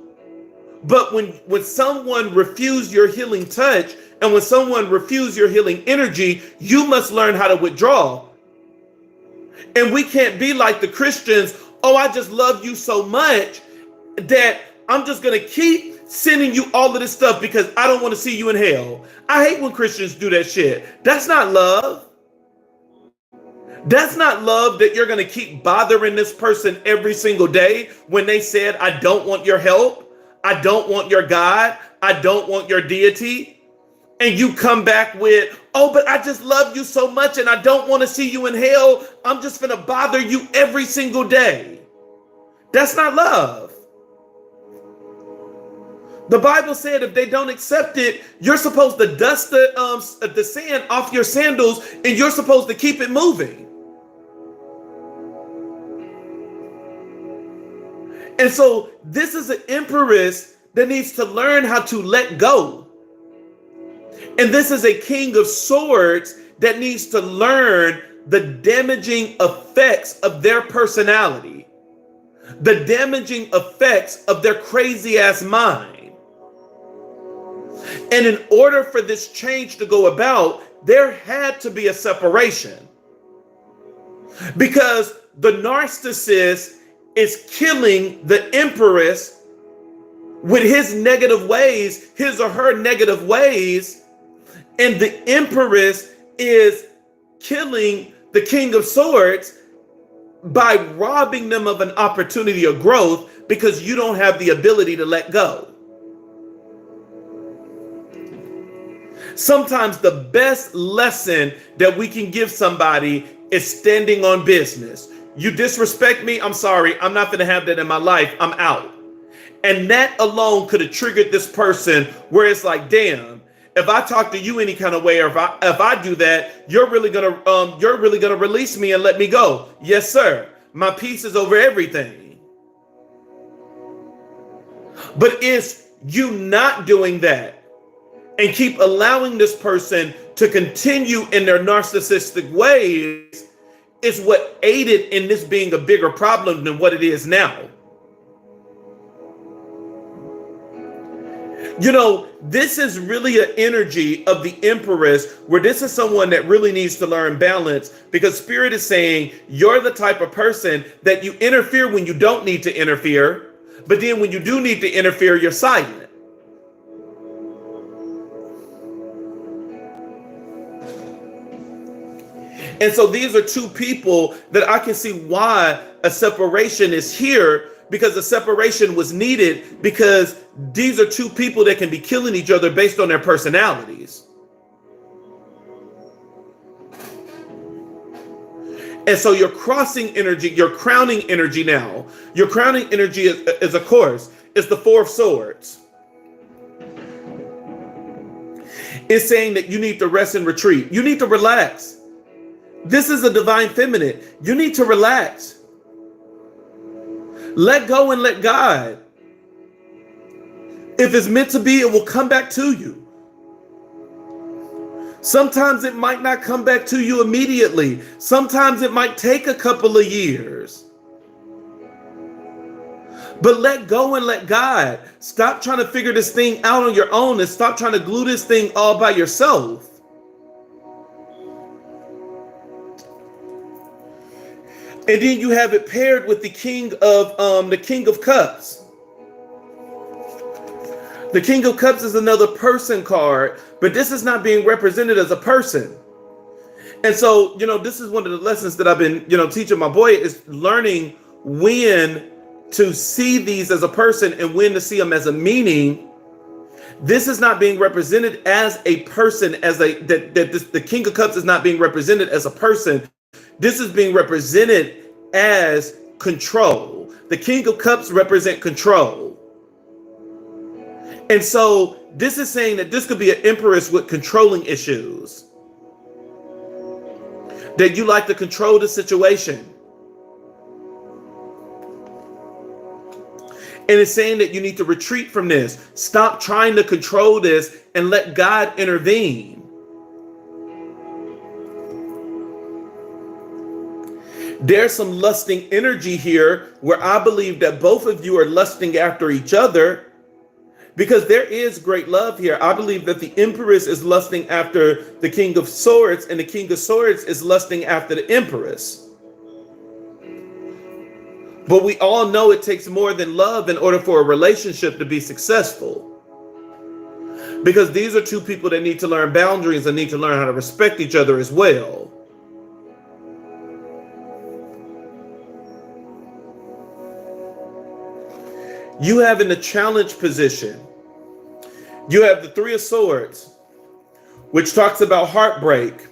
but when someone refused your healing touch and when someone refused your healing energy, you must learn how to withdraw. And we can't be like the Christians, oh, I just love you so much that I'm just going to keep sending you all of this stuff because I don't want to see you in hell. I hate when Christians do that shit. That's not love. That's not love, that you're going to keep bothering this person every single day when they said, I don't want your help. I don't want your God. I don't want your deity. And you come back with, oh, but I just love you so much and I don't want to see you in hell. I'm just going to bother you every single day. That's not love. The Bible said if they don't accept it, you're supposed to dust the sand off your sandals and you're supposed to keep it moving. And so this is an empress that needs to learn how to let go. And this is a king of swords that needs to learn the damaging effects of their personality, the damaging effects of their crazy ass mind. And in order for this change to go about, there had to be a separation, because the narcissist is killing the empress with his negative ways, his or her negative ways. And the empress is killing the king of swords by robbing them of an opportunity of growth because you don't have the ability to let go. Sometimes the best lesson that we can give somebody is standing on business. You disrespect me, I'm sorry. I'm not going to have that in my life. I'm out. And that alone could have triggered this person where it's like, damn, if I talk to you any kind of way, or if I do that, you're really gonna release me and let me go. Yes, sir. My peace is over everything. But it's you not doing that and keep allowing this person to continue in their narcissistic ways is what aided in this being a bigger problem than what it is now. You know, this is really an energy of the Empress, where this is someone that really needs to learn balance, because Spirit is saying you're the type of person that you interfere when you don't need to interfere, but then when you do need to interfere, you're silent. And so these are two people that I can see why a separation is here, because a separation was needed, because these are two people that can be killing each other based on their personalities. And so your crossing energy, your crowning energy now, your crowning energy is of course, is the Four of Swords. It's saying that you need to rest and retreat. You need to relax. This is a divine feminine. You need to relax. Let go and let God. If it's meant to be, it will come back to you. Sometimes it might not come back to you immediately. Sometimes it might take a couple of years. But let go and let God. Stop trying to figure this thing out on your own, and stop trying to glue this thing all by yourself. And then you have it paired with the King of Cups. The King of Cups is another person card, but this is not being represented as a person. And so, this is one of the lessons that I've been, teaching my boy, is learning when to see these as a person and when to see them as a meaning. This is not being represented as a person, the King of Cups is not being represented as a person. This is being represented as control. The King of Cups represent control. And so this is saying that this could be an Empress with controlling issues. That you like to control the situation. And it's saying that you need to retreat from this. Stop trying to control this and let God intervene. There's some lusting energy here where I believe that both of you are lusting after each other, because there is great love here. I believe that the Empress is lusting after the King of Swords, and the King of Swords is lusting after the Empress. But we all know it takes more than love in order for a relationship to be successful. Because these are two people that need to learn boundaries and need to learn how to respect each other as well. You have in the challenge position, you have the Three of Swords, which talks about heartbreak.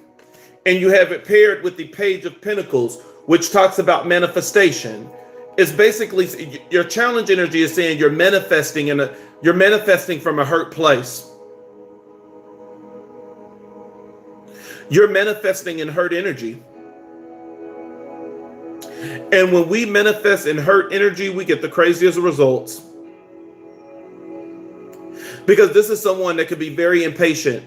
And you have it paired with the Page of Pentacles, which talks about manifestation. It's basically, your challenge energy is saying you're manifesting from a hurt place. You're manifesting in hurt energy. And when we manifest in hurt energy, we get the craziest results. Because this is someone that could be very impatient,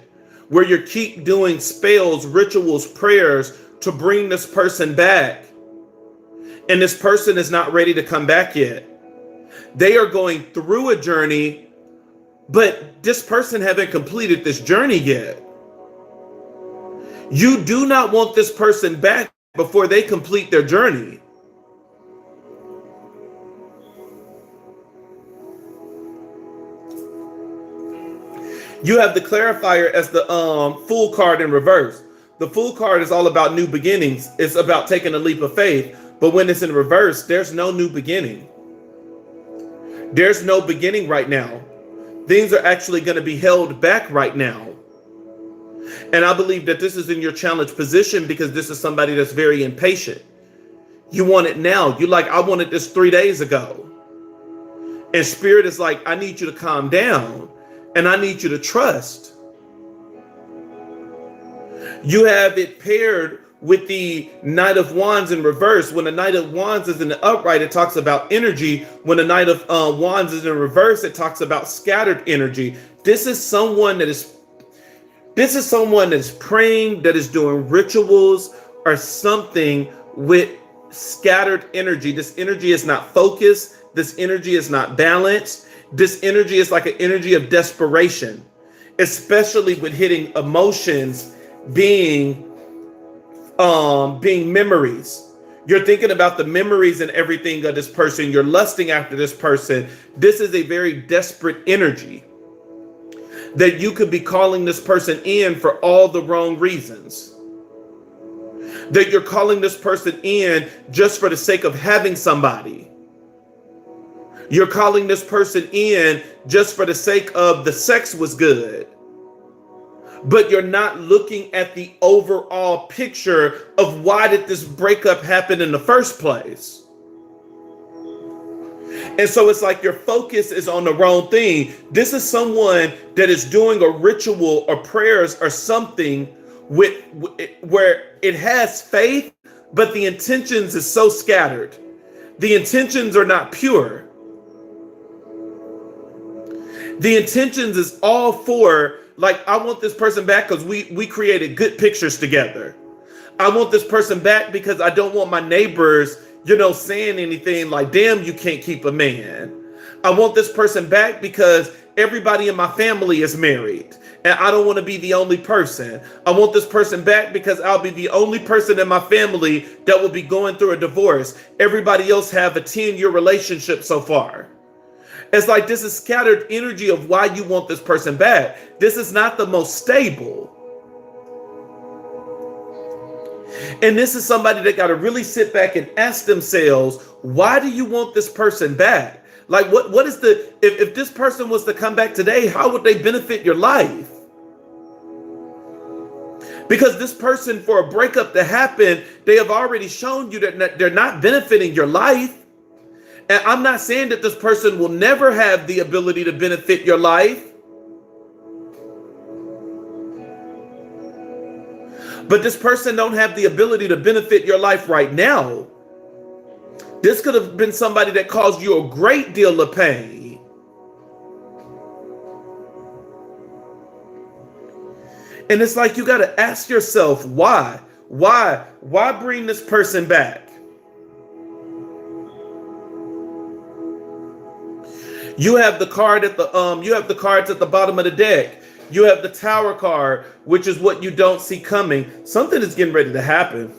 where you keep doing spells, rituals, prayers to bring this person back. And this person is not ready to come back yet. They are going through a journey, but this person haven't completed this journey yet. You do not want this person back before they complete their journey. You have the clarifier as the Fool card in reverse. The Fool card is all about new beginnings. It's about taking a leap of faith. But when it's in reverse, there's no new beginning. There's no beginning right now. Things are actually going to be held back right now. And I believe that this is in your challenge position, because this is somebody that's very impatient. You want it now. You're like, I wanted this 3 days ago. And Spirit is like, I need you to calm down. And I need you to trust. You have it paired with the Knight of Wands in reverse. When the Knight of Wands is in the upright, it talks about energy. When the Knight of Wands is in reverse, it talks about scattered energy. This is someone that is praying, that is doing rituals or something with scattered energy. This energy is not focused. This energy is not balanced. This energy is like an energy of desperation, especially with hitting emotions being being memories. You're thinking about the memories and everything of this person. You're lusting after this person. This is a very desperate energy that you could be calling this person in for all the wrong reasons. That you're calling this person in just for the sake of having somebody. You're calling this person in just for the sake of the sex was good. But you're not looking at the overall picture of why did this breakup happen in the first place. And so it's like your focus is on the wrong thing. This is someone that is doing a ritual or prayers or something where it has faith, but the intentions is so scattered. The intentions are not pure. The intentions is all for, like, I want this person back because we created good pictures together. I want this person back because I don't want my neighbors, saying anything like, damn, you can't keep a man. I want this person back because everybody in my family is married and I don't want to be the only person. I want this person back because I'll be the only person in my family that will be going through a divorce. Everybody else have a 10-year relationship so far. It's like this is scattered energy of why you want this person back. This is not the most stable. And this is somebody that got to really sit back and ask themselves, why do you want this person back? Like, what is if this person was to come back today, how would they benefit your life? Because this person, for a breakup to happen, they have already shown you that they're not benefiting your life. And I'm not saying that this person will never have the ability to benefit your life. But this person don't have the ability to benefit your life right now. This could have been somebody that caused you a great deal of pain. And it's like you got to ask yourself, why? Why bring this person back? You have the card at you have the cards at the bottom of the deck. You have the Tower card, which is what you don't see coming. Something is getting ready to happen.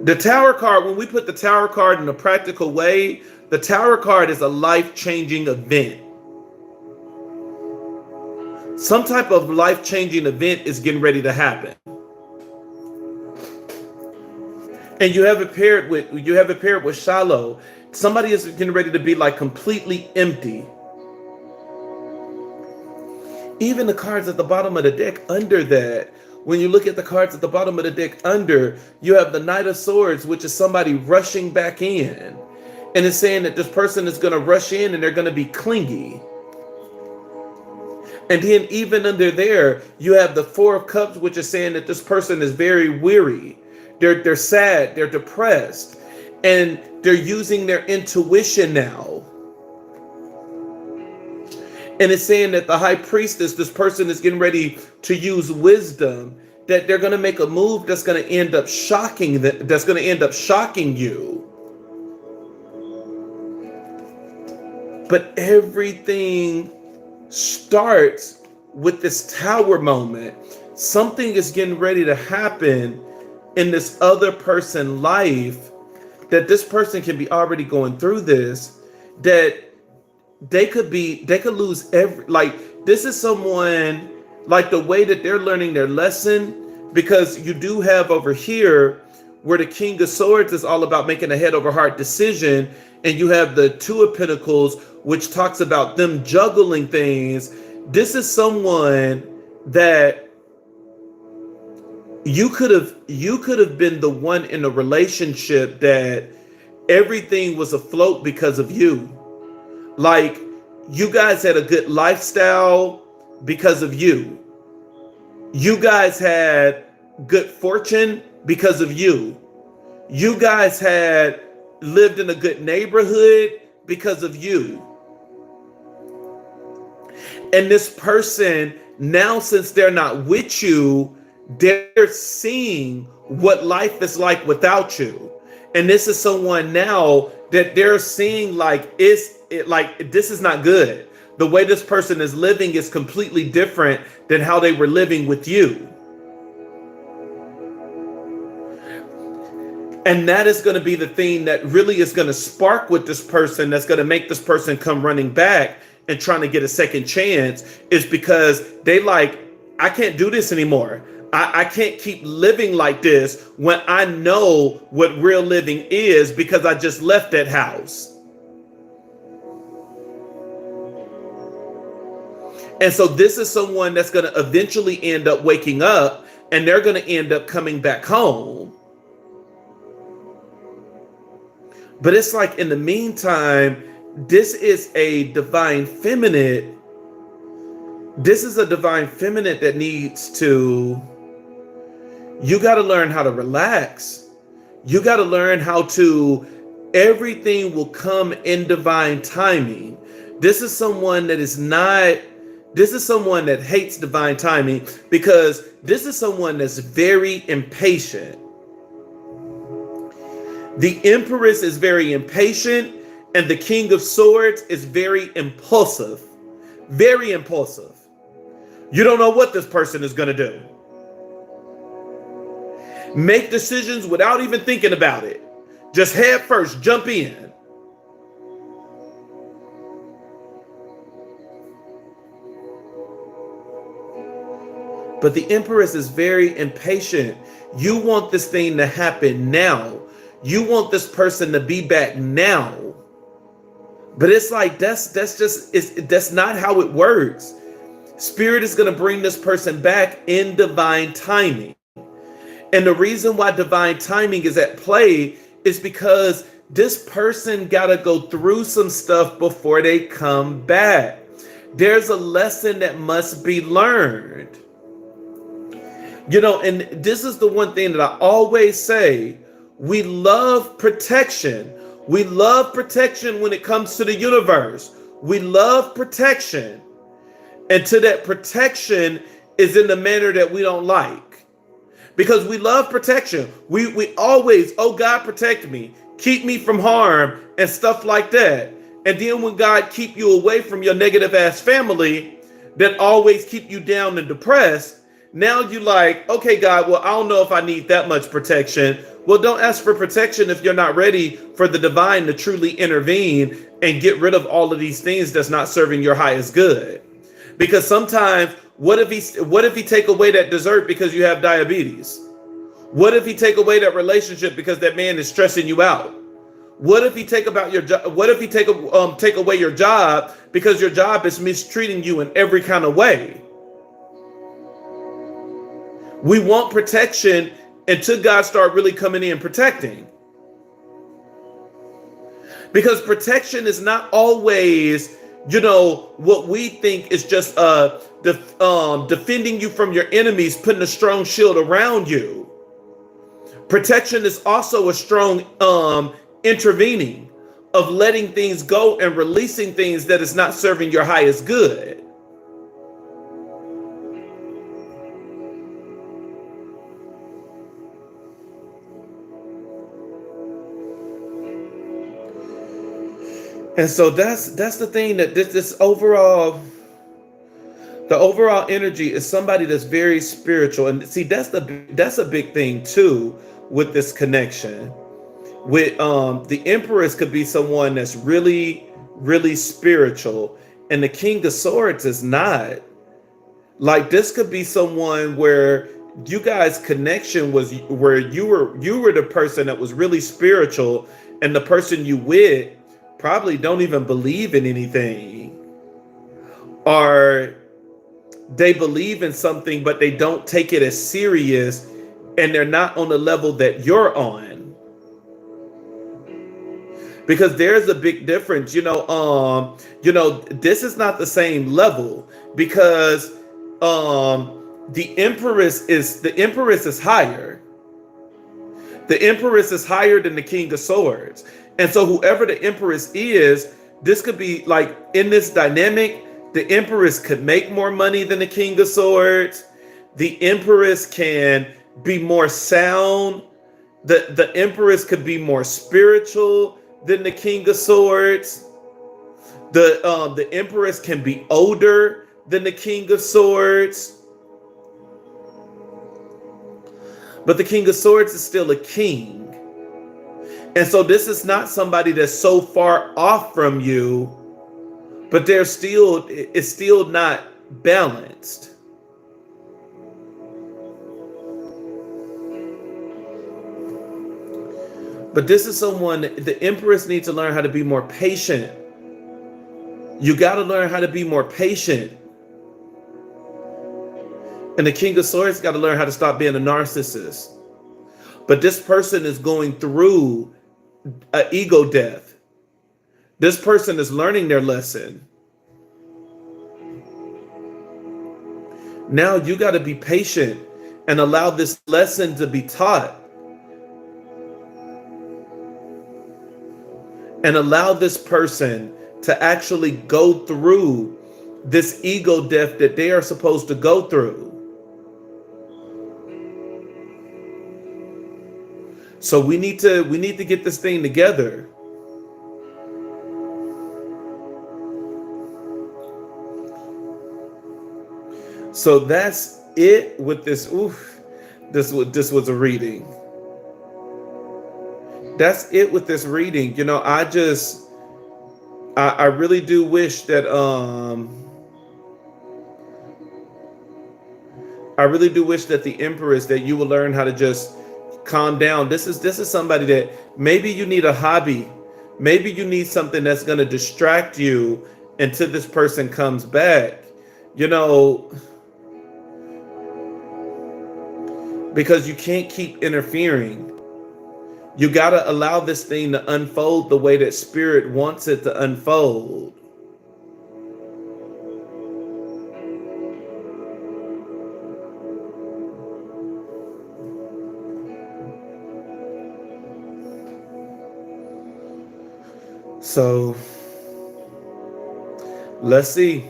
The Tower card, when we put the Tower card in a practical way, the Tower card is a life-changing event. Some type of life-changing event is getting ready to happen. And you have it paired with shallow. Somebody is getting ready to be like completely empty. Even the cards at the bottom of the deck under that, when you look at the cards at the bottom of the deck under, you have the Knight of Swords, which is somebody rushing back in. And it's saying that this person is going to rush in and they're going to be clingy. And then even under there, you have the Four of Cups, which is saying that this person is very weary. They're sad, they're depressed, and they're using their intuition now. And it's saying that the High Priestess, this person is getting ready to use wisdom, that they're going to make a move that's going to end up shocking that's going to end up shocking you. But everything starts with this Tower moment. Something is getting ready to happen in this other person's life, that this person can be already going through this, that they could lose this is someone, like the way that they're learning their lesson, because you do have over here where the King of Swords is all about making a head over heart decision, and you have the Two of Pentacles, which talks about them juggling things. This is someone that you could have been the one in a relationship that everything was afloat because of you. Like, you guys had a good lifestyle because of you. You guys had good fortune because of you. You guys had lived in a good neighborhood because of you. And this person, now since they're not with you, they're seeing what life is like without you. And this is someone now that they're seeing like like this is not good. The way this person is living is completely different than how they were living with you. And that is going to be the thing that really is going to spark with this person, that's going to make this person come running back and trying to get a second chance, is because they like, I can't do this anymore. I can't keep living like this when I know what real living is, because I just left that house. And so this is someone that's going to eventually end up waking up, and they're going to end up coming back home. But it's like, in the meantime, this is a divine feminine. This is a divine feminine that needs to, you got to learn how to relax. You got to learn how to, everything will come in divine timing. This is someone that is not, this is someone that hates divine timing, because this is someone that's very impatient. The Empress is very impatient, and the King of Swords is very impulsive. Very impulsive. You don't know what this person is going to do. Make decisions without even thinking about it. Just head first, jump in. But the Empress is very impatient. You want this thing to happen now. You want this person to be back now. But it's like, that's not how it works. Spirit is going to bring this person back in divine timing. And the reason why divine timing is at play is because this person got to go through some stuff before they come back. There's a lesson that must be learned. You know, and this is the one thing that I always say. We love protection. We love protection when it comes to the universe. We love protection. Until that protection is in the manner that we don't like. Because we love protection. We always, oh God, protect me. Keep me from harm and stuff like that. And then when God keep you away from your negative ass family that always keep you down and depressed, now you like, okay, God, well, I don't know if I need that much protection. Well, don't ask for protection if you're not ready for the divine to truly intervene and get rid of all of these things that's not serving your highest good. Because sometimes, what if he take away that dessert because you have diabetes? What if he take away that relationship because that man is stressing you out? What if he take away your job because your job is mistreating you in every kind of way? We want protection until God start really coming in protecting. Because protection is not always, what we think is just defending you from your enemies, putting a strong shield around you. Protection is also a strong intervening of letting things go and releasing things that is not serving your highest good. And so that's the thing, that this overall, the overall energy is somebody that's very spiritual. And see, that's a big thing too with this connection. With the Empress could be someone that's really, really spiritual, and the King of Swords is not. Like, this could be someone where you guys' connection was where you were the person that was really spiritual, and the person you with probably don't even believe in anything, or they believe in something but they don't take it as serious, and they're not on the level that you're on. Because there's a big difference, this is not the same level, because the Empress is higher. The Empress is higher than the King of Swords. And so whoever the Empress is, this could be like, in this dynamic, the Empress could make more money than the King of Swords. The Empress can be more sound. The Empress could be more spiritual. than the King of Swords. The Empress can be older than the King of Swords. But the King of Swords is still a king. And so this is not somebody that's so far off from you, but it's still not balanced. But this is someone, the Empress needs to learn how to be more patient. You got to learn how to be more patient. And the King of Swords got to learn how to stop being a narcissist. But this person is going through an ego death. This person is learning their lesson. Now you got to be patient and allow this lesson to be taught. And allow this person to actually go through this ego death that they are supposed to go through. So we need to get this thing together. So that's it with this. This was a reading. That's it with this reading. You know, I really do wish that the Empress, that you will learn how to just calm down. This is somebody that maybe you need a hobby. Maybe you need something that's going to distract you until this person comes back. You know, because you can't keep interfering. You got to allow this thing to unfold the way that Spirit wants it to unfold. So let's see.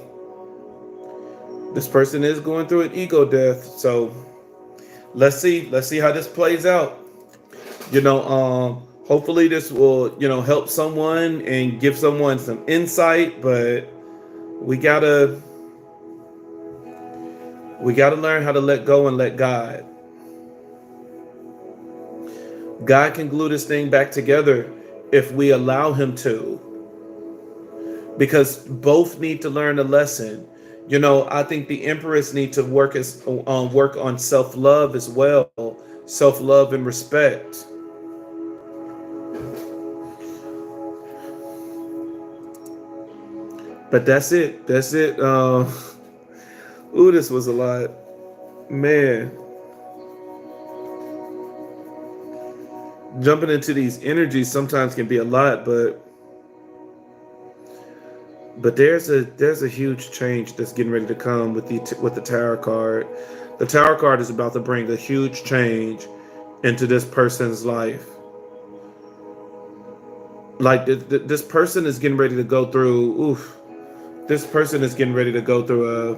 This person is going through an ego death. So let's see how this plays out. You know, hopefully this will, help someone and give someone some insight, but we gotta learn how to let go and let God. God can glue this thing back together if we allow him to. Because both need to learn a lesson. You know, I think the Empress needs to work on self-love as well. Self-love and respect. But that's it. This was a lot. Man. Jumping into these energies sometimes can be a lot, but there's a huge change that's getting ready to come with the Tower card. The Tower card is about to bring a huge change into this person's life. Like this person is getting ready to go through. This person is getting ready to go through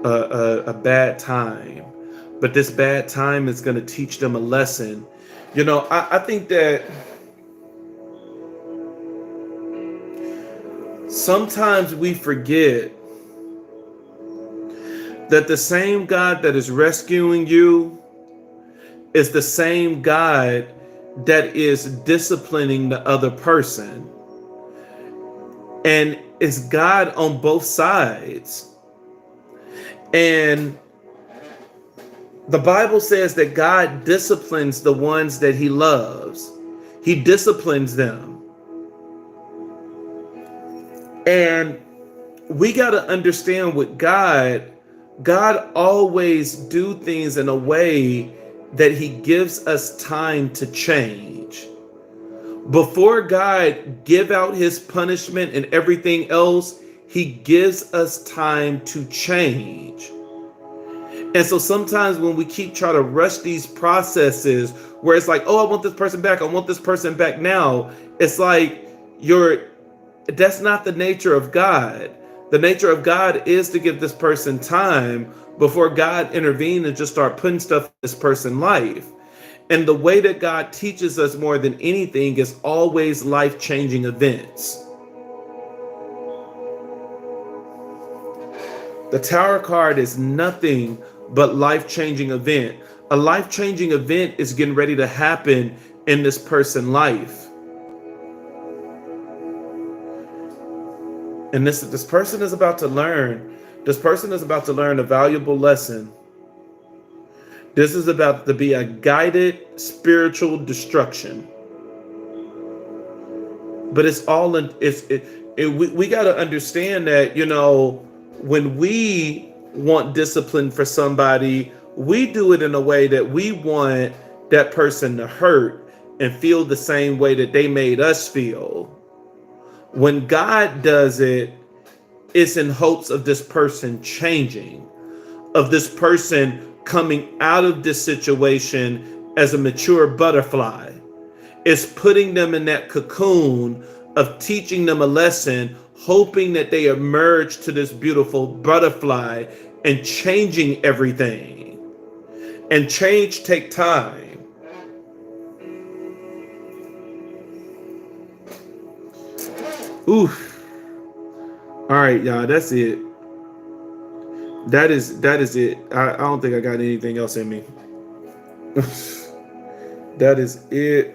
a bad time, but this bad time is going to teach them a lesson. You know, I think that sometimes we forget that the same God that is rescuing you is the same God that is disciplining the other person. And it's God on both sides. And the Bible says that God disciplines the ones that he loves. He disciplines them. And we got to understand with God always do things in a way that he gives us time to change. Before God give out his punishment and everything else, he gives us time to change. And so sometimes when we keep trying to rush these processes where it's like, oh, I want this person back, I want this person back now, it's like that's not the nature of God. The nature of God is to give this person time before God intervene and just start putting stuff in this person's life. And the way that God teaches us more than anything is always life-changing events. The Tower card is nothing but life-changing event. A life-changing event is getting ready to happen in this person's life. And this person is about to learn. This person is about to learn a valuable lesson. This is about to be a guided spiritual destruction. But it's all in we got to understand that, when we want discipline for somebody, we do it in a way that we want that person to hurt and feel the same way that they made us feel. When God does it, it's in hopes of this person changing, of this person coming out of this situation as a mature butterfly. It's putting them in that cocoon of teaching them a lesson, hoping that they emerge to this beautiful butterfly and changing everything. And change take time. Oof. All right, y'all, that's it. That is it. I don't think I got anything else in me. That is it.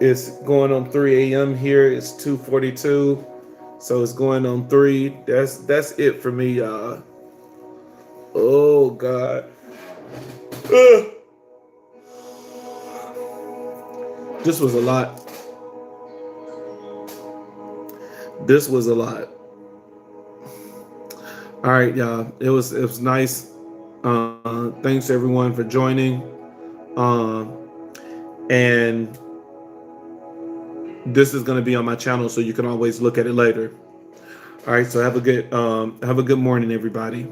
It's going on 3 a.m. here. It's 2:42. So it's going on 3. That's it for me, y'all. Oh God. This was a lot. This was a lot. All right, y'all. It was nice. Thanks everyone for joining. And this is going to be on my channel, so you can always look at it later. All right. So have a good morning, everybody.